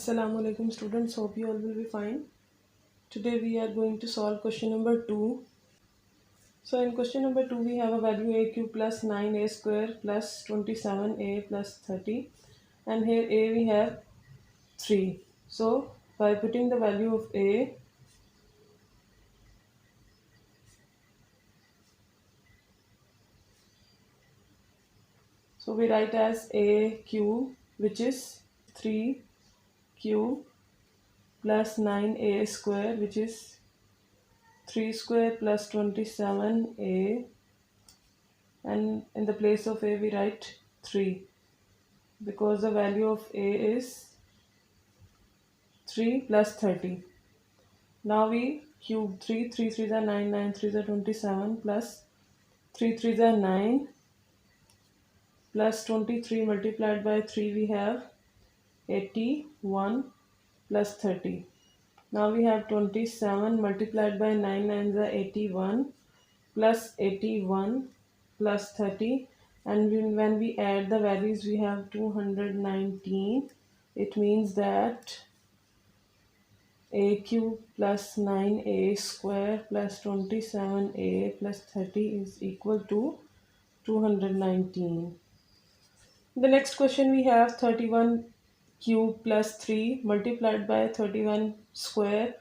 Assalamu alaikum students, hope you all will be fine. Today we are going to solve question number 2. So in question number 2 we have a value a cube plus 9a square plus 27a plus 30, and here a we have 3. So by putting the value of a, so we write as a cube, which is 3 cube plus 9a square, which is 3 square plus 27a, and in the place of a we write 3 because the value of a is 3 plus 30. Now we cube 3, 3 3s are 9, 9 3s are 27, plus 3 3s are 9, plus 23 multiplied by 3 we have 81 plus 30. Now we have 27 multiplied by 9, 9s are 81, plus 81 plus 30, and when we add the values we have 219. It means that a cube plus 9a square plus 27a plus 30 is equal to 219. The next question we have 31 cube plus 3 multiplied by 31 square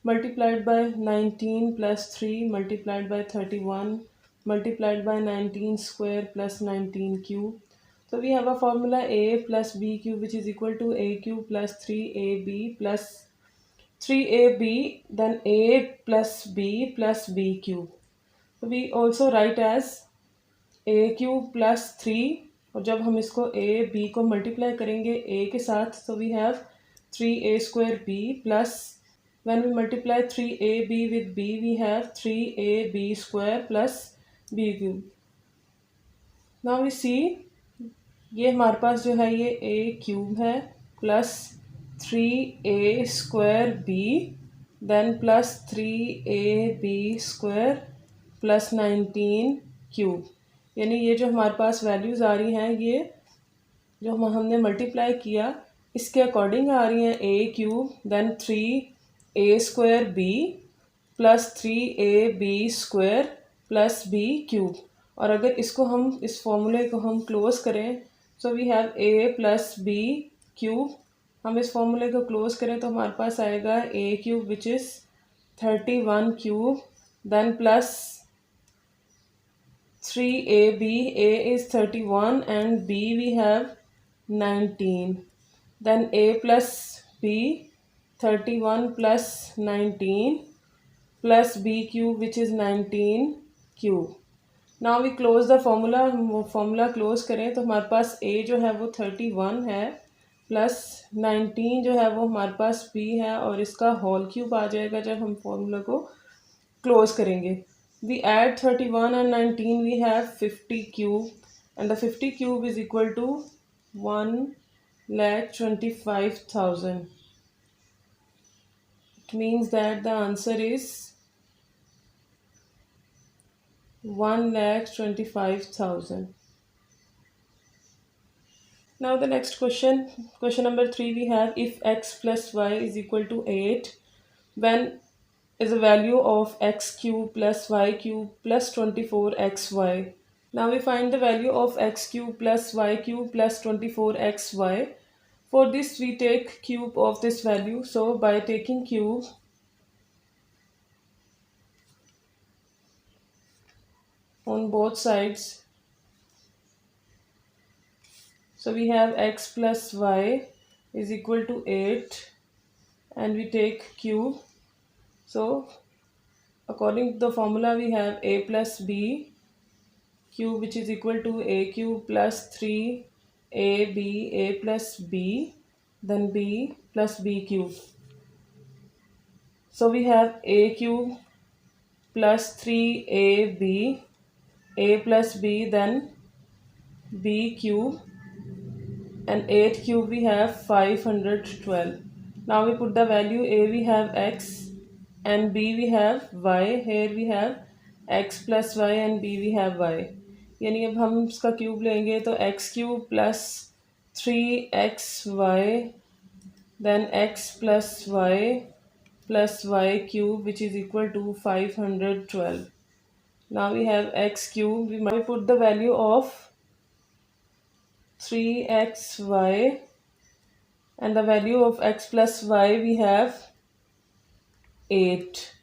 multiplied by 19 plus 3 multiplied by 31 multiplied by 19 square plus 19 cube. So we have a formula a plus b cube, which is equal to a cube plus 3ab plus 3ab, then a plus b cube. So we also write as a cube plus 3, और जब हम इसको a b को multiply करेंगे a के साथ, so we have 3a square b plus when we multiply 3ab with b we have 3ab square plus b cube. Now we see ये हमारे पास जो है ये a cube है plus 3a square b then plus 3ab square plus 19 cube. यानी ये जो हमारे पास वैल्यूज़ आ रही हैं, ये जो हमने मल्टीप्लाई किया इसके अकॉर्डिंग आ रही हैं a cube then 3a square b plus 3ab square plus b cube. और अगर इसको हम इस फॉर्मूले को हम क्लोज करें, so we have a plus b cube. हम इस फॉर्मूले को क्लोज करें तो हमारे पास आएगा a cube which is 31 cube then plus 3ab, a is 31 and b we have 19, then a plus b 31 plus 19 plus b cube which is 19 cube. Now we close the formula. Formula close करें तो हमारे पास a जो है वो 31 है plus 19 जो है वो हमारे पास b है, और इसका होल क्यूब आ जाएगा जब हम फॉर्मूला को क्लोज करेंगे. We add 31 and 19, we have 50 cube, and the 50 cube is equal to 1,25,000. It means that the answer is 1,25,000. Now the next question number 3 we have if x plus y is equal to 8, when is the value of x cube plus y cube plus 24xy. Now we find the value of x cube plus y cube plus 24xy. For this we take cube of this value. So by taking cube, on both sides, so we have x plus y is equal to 8 and we take cube. So according to the formula we have a plus b cube which is equal to a cube plus 3ab, a plus b, then b plus b cube. So we have a cube plus 3ab, a plus b, then b cube, and 8 cube we have 512. Now we put the value a we have x and b we have y. Here we have x plus y and b we have y. यानी अब हम इसका cube लेंगे तो x cube plus 3xy then x plus y cube, which is equal to 512. Now we have x cube. We put the value of 3xy, and the value of x plus y we have 8.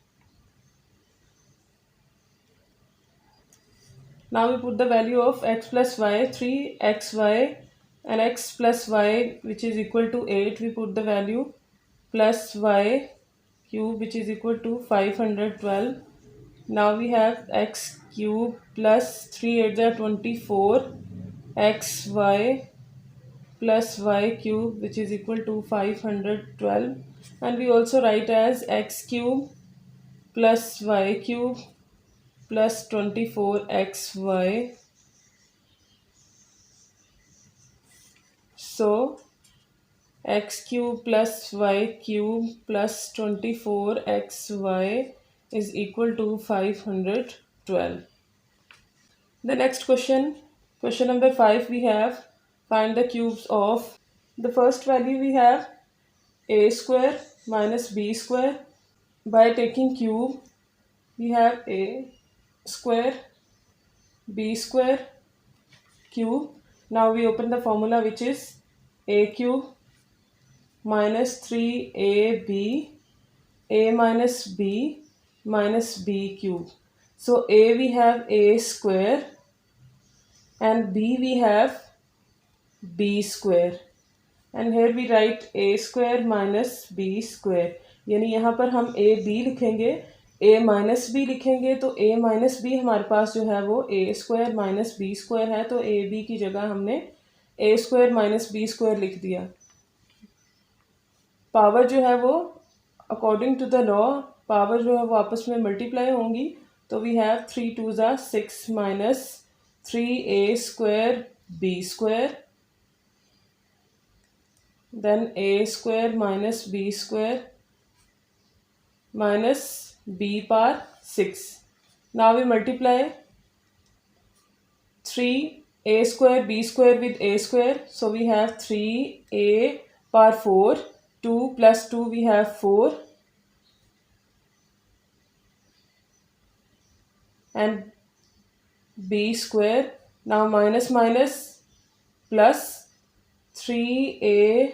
Now we put the value of x plus y, 3xy, and x plus y, which is equal to 8. We put the value plus y cube, which is equal to 512. Now we have x cube plus 3 8 are 24, xy plus y cube, which is equal to 512. And we also write as x cube plus y cube plus 24xy. So x cube plus y cube plus 24xy is equal to 512. The next question number 5, we have find the cubes of. The first value we have a square minus b square. By taking cube, we have a square, b square, cube. Now we open the formula, which is a cube minus 3ab, a minus b cube. So a we have a square and b we have b square, and here we write a square minus b square. यानी यहाँ पर हम a b लिखेंगे, a minus B लिखेंगे, तो a minus B हमारे पास जो है वो a square minus B square है, तो a b की जगह हमने a square minus B square लिख दिया. पावर जो है वो according to the law power जो है वो आपस में मल्टीप्लाई होंगी, तो we have 3 2 6 minus 3a square b square, then a square minus b square minus b power 6. Now we multiply 3a square b square with a square, so we have 3a power 4, 2 plus 2 we have 4, and b square. Now minus minus plus 3a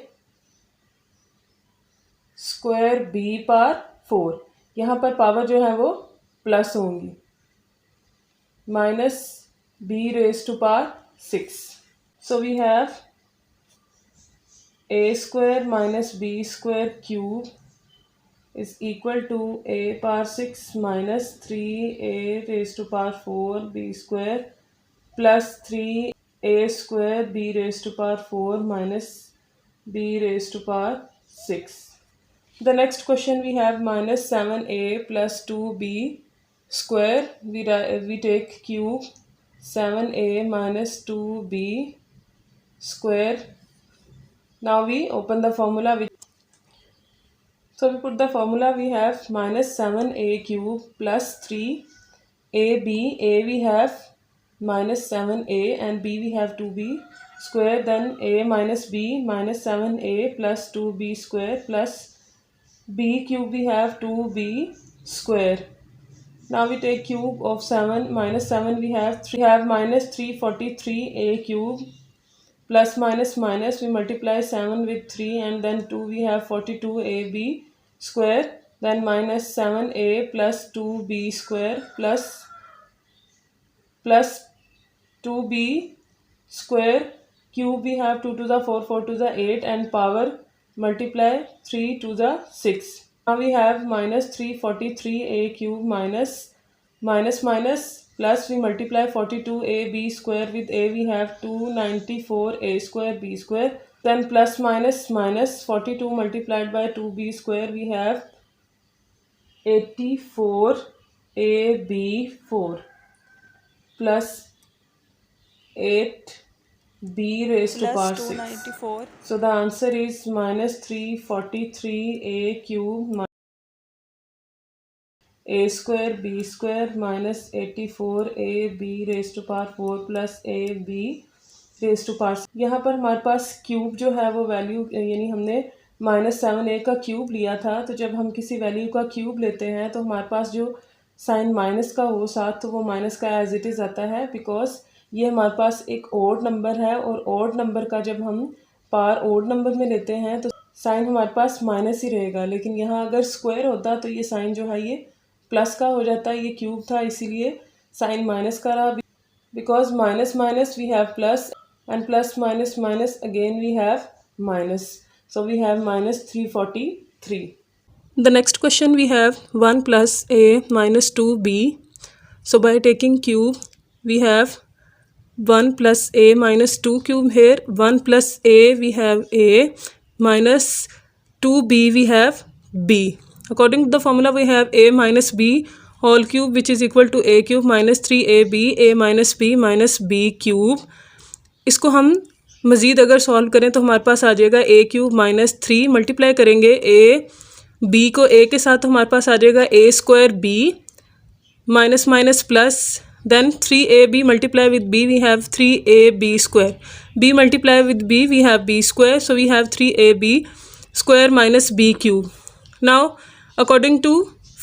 square B power 4. यहाँ पर power जो है वो plus होंगी, minus B raise to power 6. So we have a square minus b square cube is equal to a power 6 minus 3a raised to power 4 b square plus 3a square b raised to power 4 minus b raised to power 6. The next question we have minus 7a plus 2b square. We take cube 7a minus 2b square. Now we open the formula. So we put the formula, we have minus 7a cube plus 3ab. A we have minus 7a and b we have 2b square. Then a minus b minus 7a plus 2b square plus b cube we have 2b square. Now we take cube of 7 minus 7 we have minus 343a cube plus minus minus we multiply 7 with 3 and then 2 we have 42ab square, then minus 7a plus 2b square plus 2b square cube we have 2 to the 4 4 to the 8 and power multiply 3 to the 6. Now we have minus 343a cube minus plus we multiply 42ab square with a we have 294a square b square, then plus minus 42 multiplied by 2b square we have 84ab4 plus 8 b raised to power 6. So the answer is minus 343a cube a square b square minus 84a b raised to power 4 plus a b raised to power 6. यहाँ पर हमारे पास cube जो है वो value यानी हमने -7a का cube लिया था, तो जब हम किसी वैल्यू का क्यूब लेते हैं तो हमारे पास जो साइन माइनस का हो साथ, तो वो माइनस का एज इट इज़ आता है, बिकॉज ये हमारे पास एक ओड नंबर है और ओड नंबर का जब हम पार ओड नंबर में लेते हैं तो साइन हमारे पास माइनस ही रहेगा। लेकिन यहाँ अगर स्क्वायर होता तो ये साइन जो है ये प्लस का हो जाता। ये क्यूब था इसीलिए साइन माइनस का रहा, because minus minus we have plus and plus minus minus again we have minus, so we have minus 343. The next question we have 1 plus a minus 2b. So by taking cube we have 1 plus a minus 2 cube here, 1 plus a we have a minus 2b we have b. According to the formula we have a minus b whole cube which is equal to a cube minus 3ab a minus b minus b cube. इसको हम मज़ीद अगर solve करें तो हमारे पास आ जाएगा a cube minus 3, multiply करेंगे a b को a के साथ तो हमारे पास आ जाएगा a square b minus minus plus, then 3ab multiply with b we have 3ab square, b multiply with b we have b square, so we have 3ab square minus b cube. Now according to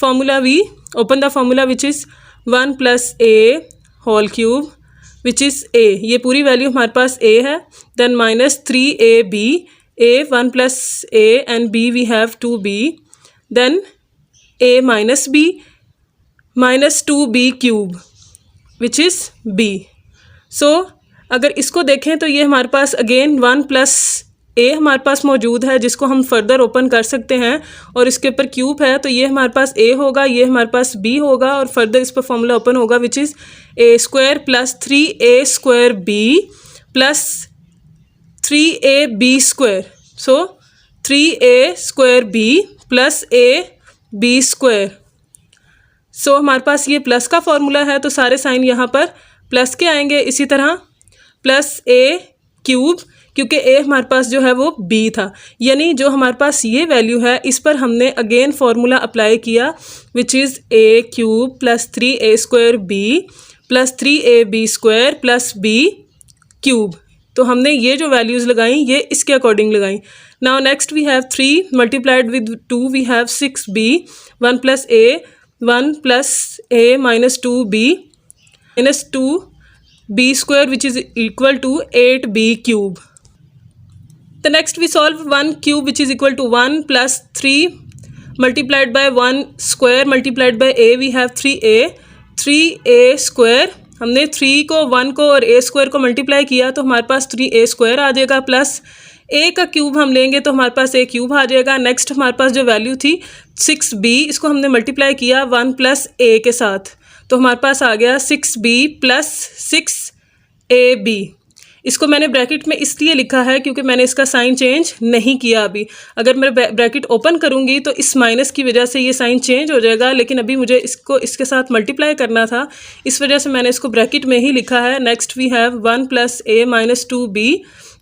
formula we open the formula which is 1 plus a whole cube which is a, ये पूरी value हमारे पास a है, then minus 3ab a 1 plus a and b we have 2b, then a minus b minus 2b cube which is b. So अगर इसको देखें तो ये हमारे पास अगेन 1 प्लस a हमारे पास मौजूद है जिसको हम फर्दर ओपन कर सकते हैं और इसके ऊपर क्यूब है, तो ये हमारे पास a होगा, ये हमारे पास b होगा और फर्दर इस पर फॉर्मूला ओपन होगा which is a square plus 3a square b plus 3ab square, so 3a square b plus a b square. So हमारे पास ये प्लस का फॉर्मूला है तो सारे साइन यहाँ पर प्लस के आएंगे. इसी तरह प्लस a क्यूब, क्योंकि a हमारे पास जो है वो b था, यानी जो हमारे पास ये वैल्यू है इस पर हमने अगेन फार्मूला अप्लाई किया विच is a cube plus 3a square b plus 3ab square plus b cube. तो हमने ये जो वैल्यूज़ लगाई ये इसके अकॉर्डिंग लगाई. Now next we have 3 multiplied with 2 we have 6b, 1 plus a minus 2b minus 2b square which is equal to 8b cube. The next we solve 1 cube which is equal to 1 plus 3 multiplied by 1 square multiplied by a we have 3a square. हमने 3 को 1 को और a square को multiply किया तो हमारे पास 3a square आ जाएगा, plus a का क्यूब हम लेंगे तो हमारे पास a क्यूब आ जाएगा. नेक्स्ट हमारे पास जो वैल्यू थी 6b, इसको हमने मल्टीप्लाई किया 1 प्लस a के साथ तो हमारे पास आ गया 6b प्लस 6ab. इसको मैंने ब्रैकेट में इसलिए लिखा है क्योंकि मैंने इसका साइन चेंज नहीं किया अभी. अगर मैं ब्रैकेट ओपन करूंगी तो इस माइनस की वजह से ये साइन चेंज हो जाएगा, लेकिन अभी मुझे इसको इसके साथ मल्टीप्लाई करना था, इस वजह से मैंने इसको ब्रैकेट में ही लिखा है. Next we have 1 plus a minus 2b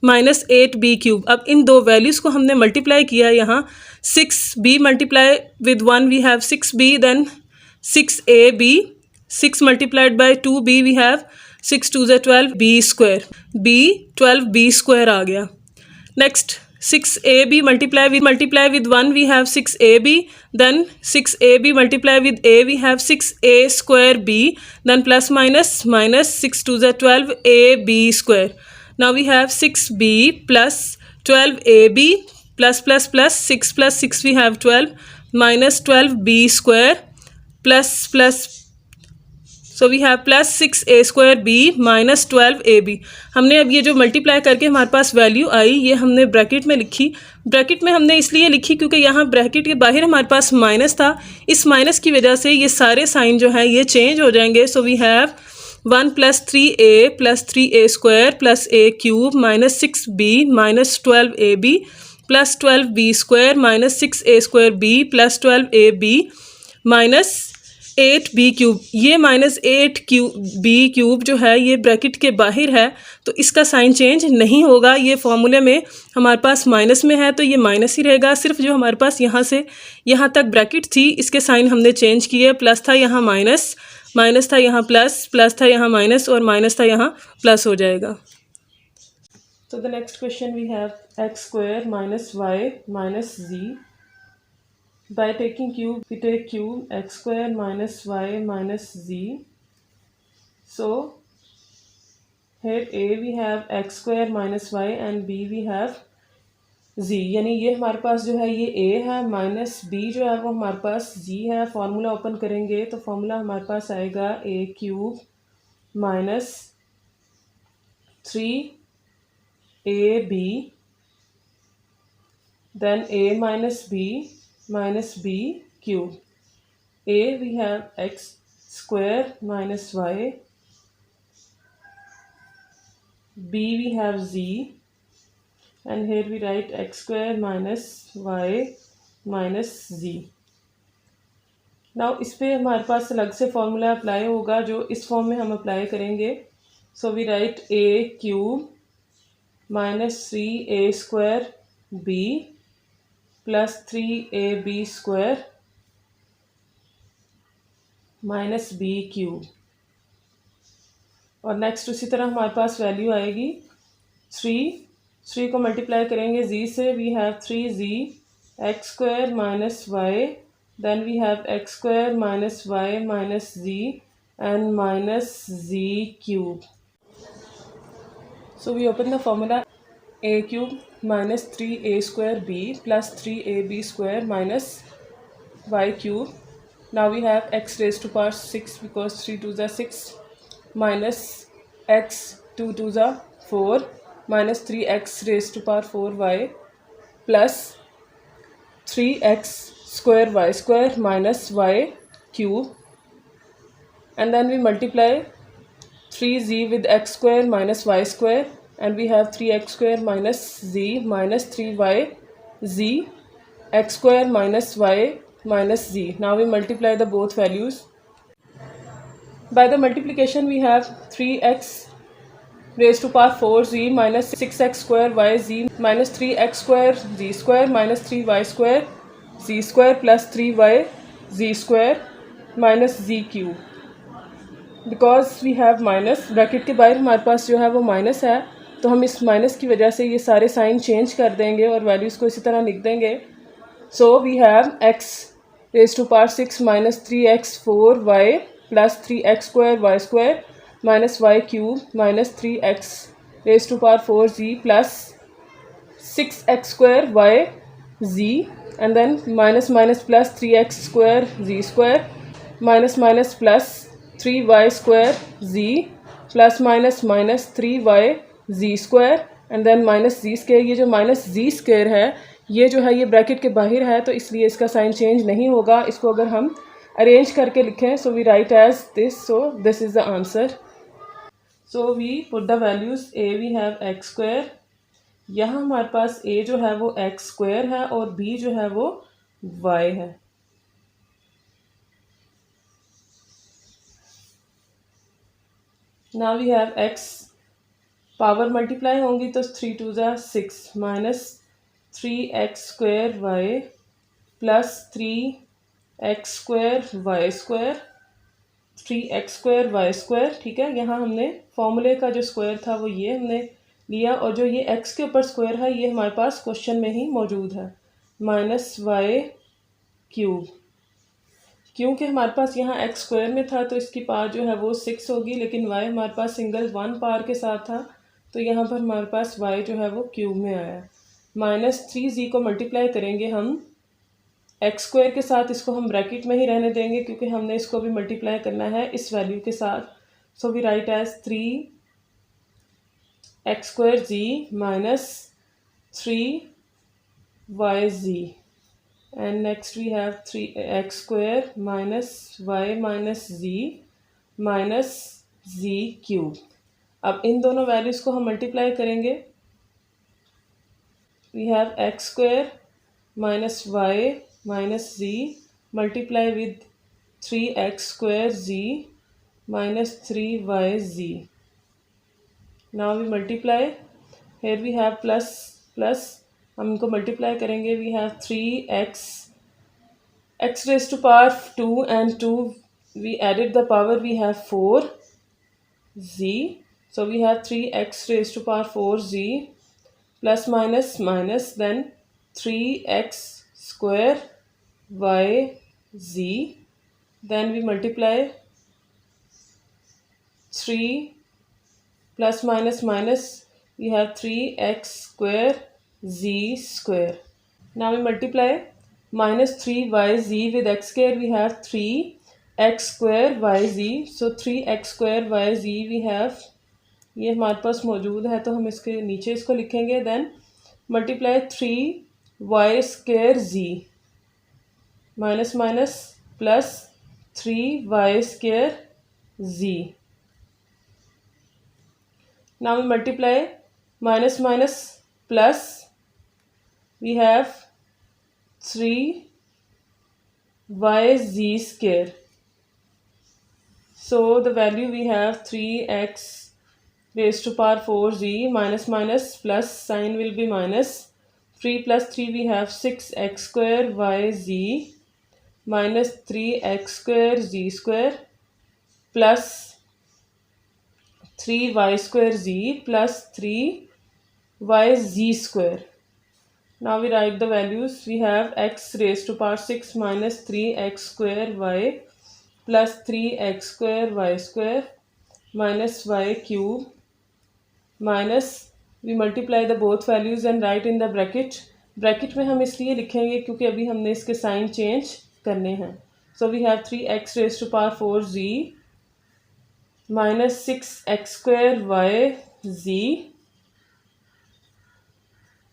minus 8b cube. अब इन दो वैल्यूज़ को हमने मल्टीप्लाई किया. यहाँ 6b multiply with 1 we have 6b, then 6ab, 6 multiplied by 2b we have 6 2 12b square, b 12b square आ गया. Next 6ab multiply with 1 we have 6ab, then 6ab multiply with a we have 6a square b, then plus minus minus 6 2 12ab square. Now we have 6b plus 12ab plus plus plus 6 plus 6 we have 12 minus 12b square plus plus, so we have plus 6a square b minus 12ab. हमने अब ये जो multiply करके हमारे पास value आई ये हमने bracket में लिखी. ब्रैकेट में हमने इसलिए लिखी क्योंकि यहाँ ब्रैकेट के बाहर हमारे पास माइनस था. इस माइनस की वजह से ये सारे साइन जो हैं ये चेंज हो जाएंगे. So we have 1 plus 3a square plus a cube minus 6b minus 12ab plus 12b square minus 6a square b plus 12ab minus 8b cube. ये माइनस 8b क्यूब जो है ये ब्रैकेट के बाहर है तो इसका साइन चेंज नहीं होगा. ये फॉर्मूले में हमारे पास माइनस में है तो ये माइनस ही रहेगा. सिर्फ जो हमारे पास यहाँ से यहाँ तक ब्रैकेट थी इसके साइन हमने चेंज किए. प्लस था यहाँ माइनस, माइनस था यहाँ प्लस, प्लस था यहाँ माइनस और माइनस था यहाँ प्लस हो जाएगा. So the next question we have x square minus y minus z. By taking cube, we take cube x square minus y minus z. So here a we have x square minus y and b we have z, यानी ये हमारे पास जो है ये a है minus b जो है वो हमारे पास z है. फॉर्मूला ओपन करेंगे तो फॉर्मूला हमारे पास आएगा a cube minus 3ab then a minus b cube. A we have x square minus y, b we have z, and here we write x square minus y minus z. Now इस पे हमारे पास अलग से formula apply होगा जो इस form में हम अप्लाई करेंगे. So we write a cube minus 3a square b plus 3ab square minus b cube. और नेक्स्ट उसी तरह हमारे पास वैल्यू आएगी 3 को मल्टीप्लाई करेंगे z से. We have 3z x square minus y, then we have x square minus y minus z and minus z cube. So we open the formula a cube minus 3a square b plus 3ab square minus y cube. Now we have x raised to power 6 because 3 2s are 6 minus x 2 2s are 4 minus 3x raised to power 4y plus 3x square y square minus y cube, and then we multiply 3z with x square minus y square, and we have 3x square minus z minus 3y z x square minus y minus z. Now we multiply the both values. By the multiplication we have 3x raised to power 4z minus 6x square y z minus 3x square z square minus 3y square z square plus 3y z square minus z cube. Because we have minus, bracket के बाहर हमारे पास जो है वो minus है, तो हम इस माइनस की वजह से ये सारे साइन चेंज कर देंगे और वैल्यूज़ को इसी तरह लिख देंगे. So we have x raise to power 6 minus 3x 4y plus 3x square y square minus y cube minus 3x raise to power 4z plus 6x square y z and then minus minus plus 3x square z square minus minus plus 3y square z plus minus minus 3y z square and then minus z square. ये जो minus z square है ये जो है ये bracket के बाहर है, तो इसलिए इसका साइन चेंज नहीं होगा. इसको अगर हम अरेंज करके लिखें so we write as this. So this is the answer. So we put the values. a we have x square, यहाँ हमारे पास a जो है वो एक्स स्क्वायर है और b जो है वो y है. Now we have x power multiply होंगी तो 3 2 ज़ा 6 minus 3x square y plus 3x square y square 3x square y square. ठीक है, यहाँ हमने फॉर्मूले का जो स्क्वायर था वो ये हमने लिया और जो ये x के ऊपर स्क्वायर है ये हमारे पास क्वेश्चन में ही मौजूद है माइनस वाई क्यूब. क्योंकि हमारे पास यहाँ एक्स स्क्वायर में था तो इसकी पावर जो है वो 6 होगी, लेकिन y हमारे पास सिंगल 1 पावर के साथ था तो यहाँ पर हमारे पास y जो है वो क्यूब में आया. माइनस 3z को मल्टीप्लाई करेंगे हम एक्स स्क्वायर के साथ, इसको हम ब्रैकेट में ही रहने देंगे क्योंकि हमने इसको भी मल्टीप्लाई करना है इस वैल्यू के साथ. So we write as 3x square z minus 3yz. And next we have 3x square minus y minus z minus z cube. अब इन दोनों वैल्यूज़ को हम मल्टीप्लाई करेंगे. we have x square minus y minus z multiply with 3x square z minus 3yz. now we multiply. here we have plus plus, हम इनको multiply करेंगे. We have 3x x raise to power 2 and 2 we added the power we have 4z. So we have 3x raise to power 4z plus minus minus, then 3x square y z, then we multiply 3 plus minus minus, we have 3x square z square. Now we multiply minus 3yz with x square, we have 3x square yz. So 3x square yz we have, ये हमारे पास मौजूद है तो हम इसके नीचे इसको लिखेंगे. Then multiply 3y square z minus minus plus 3y square z. Now we multiply minus minus plus, we have 3yz square. So the value we have 3x raised to power 4z minus minus plus sign will be minus. 3 plus 3 we have 6x square yz minus 3x square z square plus 3y square z plus 3yz square. Now we write the values. We have x raised to power 6 minus 3x square y plus 3x square y square minus y cube minus, we multiply the both values and write in the bracket. Bracket में हम इसलिए लिखेंगे क्योंकि अभी हमने इसके sign change करने हैं. So we have 3x raised to power 4z minus 6x square yz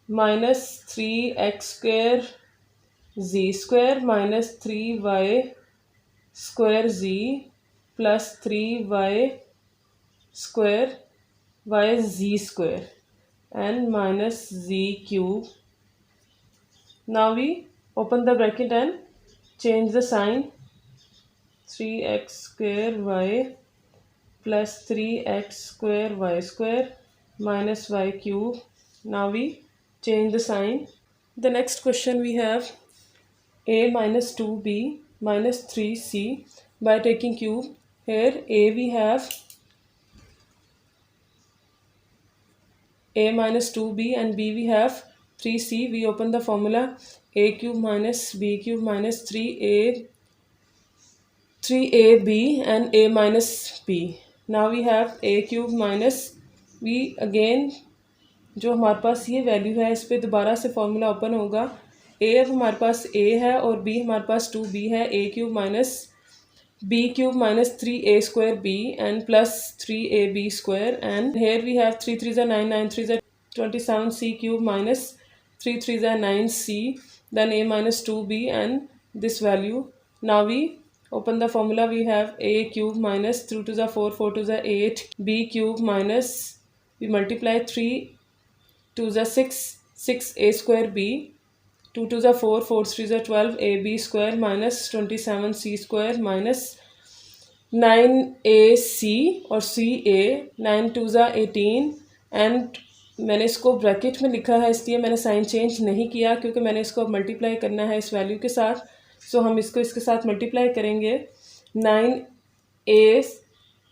minus 3x square z square minus 3y square z plus 3y square yz square and minus z cube. Now we open the bracket and change the sign. 3x square y plus 3x square y square minus y cube. Now we change the sign. The next question we have a minus 2b minus 3c by taking cube. Here a we have a minus 2b and b we have 3c. We open the formula. A cube minus b cube minus 3ab and a minus b. Now we have a cube minus, we again जो हमारे पास ये value है इस पर दोबारा से formula open होगा. a अब हमारे पास a है और b हमारे पास 2b है. a cube minus b cube minus 3a square b and plus 3ab square and here we have 3 3 9 9 3 27c cube minus 3 3 9c then a minus 2b and this value. Now we open the formula. We have a cube minus 3 to the 4 4 to the 8 b cube minus, we multiply 3 to the 6 6a square b 2 to the 4 4 3 the 12 ab square minus 27c square minus 9ac और ca 9 to the 18 and मैंने इसको bracket में लिखा है इसलिए मैंने sign change नहीं किया क्योंकि मैंने इसको अब मल्टीप्लाई करना है इस वैल्यू के साथ. सो हम इसको इसके साथ मल्टीप्लाई करेंगे. 9a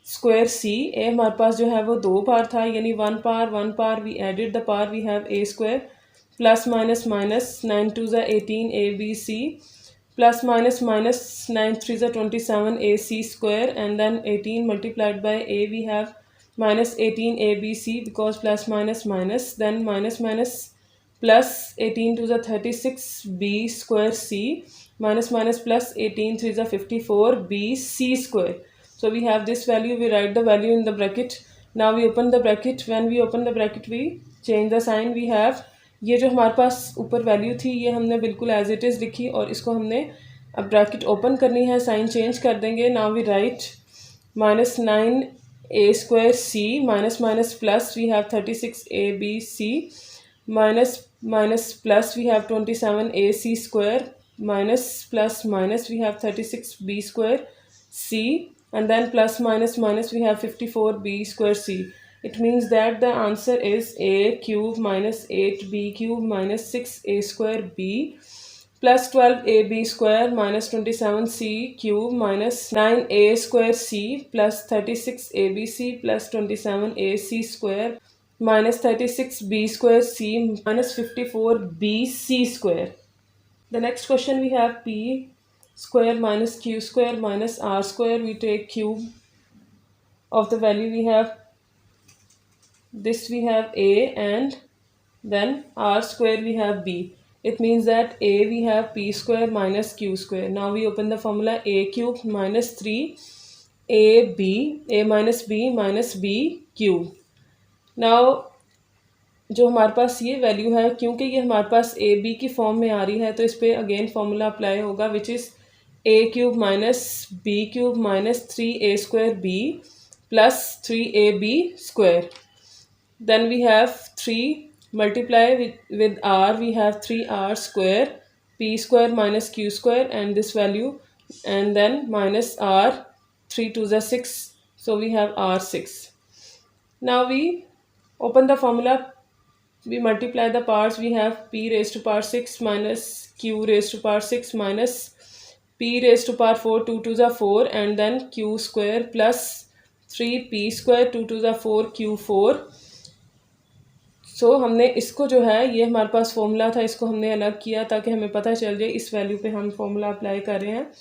स्क्वायर सी, ए हमारे पास जो है वो 2 पार था यानी 1 पार we added the par, we have a square plus minus minus 9 2 ज़ा 18 a b c plus minus minus 9 3 ज़ा 27 a c square and then 18 multiplied by a we have minus 18 abc because plus minus minus, then minus minus plus 18 to the 36 b square c minus minus plus 18 3 the 54 b c square. So we have this value, we write the value in the bracket. Now we open the bracket. When we open the bracket we change the sign. We have ये जो हमारे पास ऊपर value थी ये हमने बिल्कुल as it is लिखी और इसको हमने अब ब्रैकेट ओपन करनी है, साइन चेंज कर देंगे. Now we write minus 9 a square c minus minus plus we have 36 a b c minus minus plus we have 27 a c square minus plus minus we have 36 b square c and then plus minus minus we have 54 b square c. It means that the answer is a cube minus 8 b cube minus 6 a square b plus 12 ab square minus 27 c cube minus 9 a square c plus 36 abc plus 27 ac square minus 36b square c minus 54b c square. The next question we have p square minus q square minus r square. We take cube of the value we have. This we have a, and then r square we have b. It means that a we have p square minus q square. Now we open the formula a cube minus 3 a minus b cube. Now जो हमारे पास ये value है, क्योंकि ये हमारे पास A B की form में आ रही है, तो इस पर अगेन फॉर्मूला अप्लाई होगा, which is a cube minus b cube minus 3a square b plus 3ab square. Then we have 3 multiply with r, we have 3r square p square minus q square and this value, and then minus r, 3 to the 6, so we have r6. Now we open the formula, we multiply the parts, we have p raised to power 6 minus q raised to power 6 minus p raised to power 4, 2 to the 4, and then q square plus 3p square 2 to the 4 q4. हमने इसको जो है, ये हमारे पास formula था, इसको हमने अलग किया ताकि हमें पता चल जाए इस वैल्यू पे हम फॉर्मूला अप्लाई कर रहे हैं.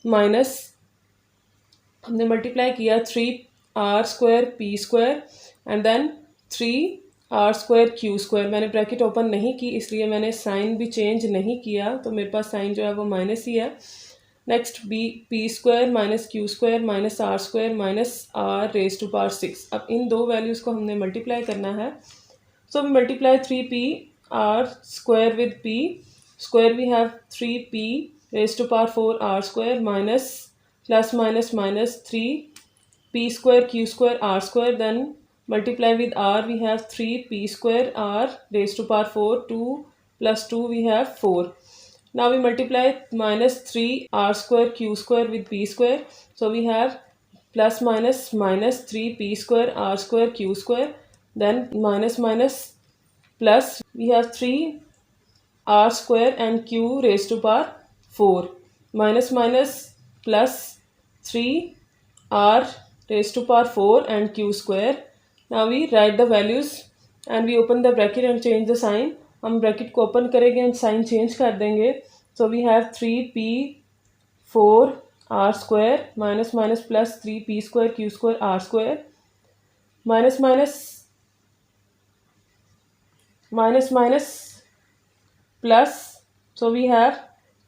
माइनस हमने मल्टीप्लाई किया 3r square p square and then 3r square q square. मैंने ब्रैकेट ओपन नहीं की इसलिए मैंने साइन भी चेंज नहीं किया, तो मेरे पास साइन जो है वो माइनस ही है. Next p square minus q square minus r square minus r raise to power 6. अब इन दो वैल्यूज़ को हमने मल्टीप्लाई करना है. So we multiply 3p r square with p square, we have 3p raised to power 4 r square minus plus minus minus 3p square q square r square, then multiply with r, we have 3p square r raised to power 4, 2 plus 2 we have 4. Now we multiply minus 3 r square q square with p square, so we have plus minus minus 3p square r square q square, then minus minus plus we have 3r square and q raised to power 4 minus minus plus 3r raised to power 4 and q square. Now we write the values and we open the bracket and change the sign. हम bracket को open करेंगे and sign change कर देंगे. So we have 3p 4r square minus minus plus 3p square q square r square minus minus plus, so we have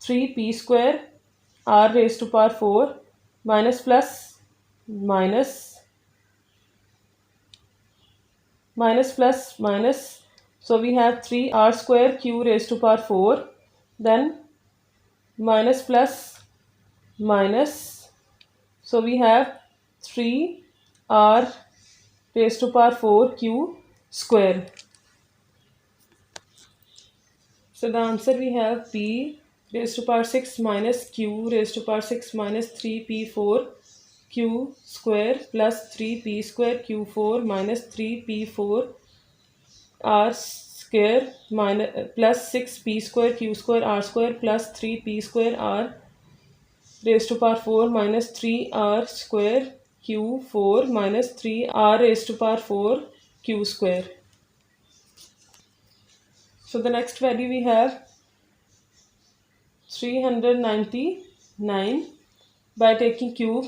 3p square r raised to power 4 minus plus minus plus minus, so we have 3r square q raised to power 4, then minus plus minus, so we have 3r raised to power 4 q square. So the answer we have p raised to power 6 minus q raised to power 6 minus 3p4 q square plus 3p square q4 minus 3p4 r square minus plus 6p square q square r square plus 3p square r raised to power 4 minus 3r square q4 minus 3r raised to power 4 q square. So the next value we have 399. By taking cube,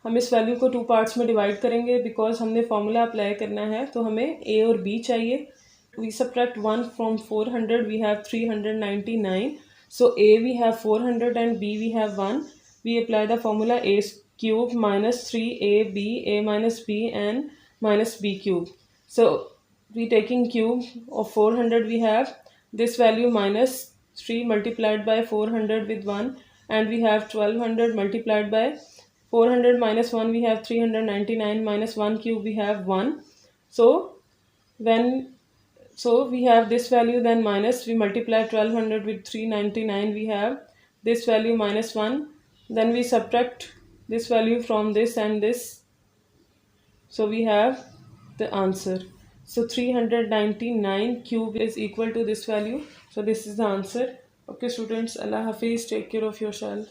हम इस value को 2 parts में divide करेंगे because हमने formula apply करना है, तो हमें a और b चाहिए. We subtract 1 from 400, we have 399. So a we have 400 and b we have 1. We apply the formula a cube minus 3ab a minus b and minus b cube. So we taking cube of 400, we have this value minus 3 multiplied by 400 with 1, and we have 1200 multiplied by 400 minus 1, we have 399 minus 1 cube, we have 1. So we have this value, then minus, we multiply 1200 with 399, we have this value minus 1, then we subtract this value from this and this, so we have the answer. So 399 cube is equal to this value. So this is the answer. Okay students, Allah Hafiz, take care of yourself.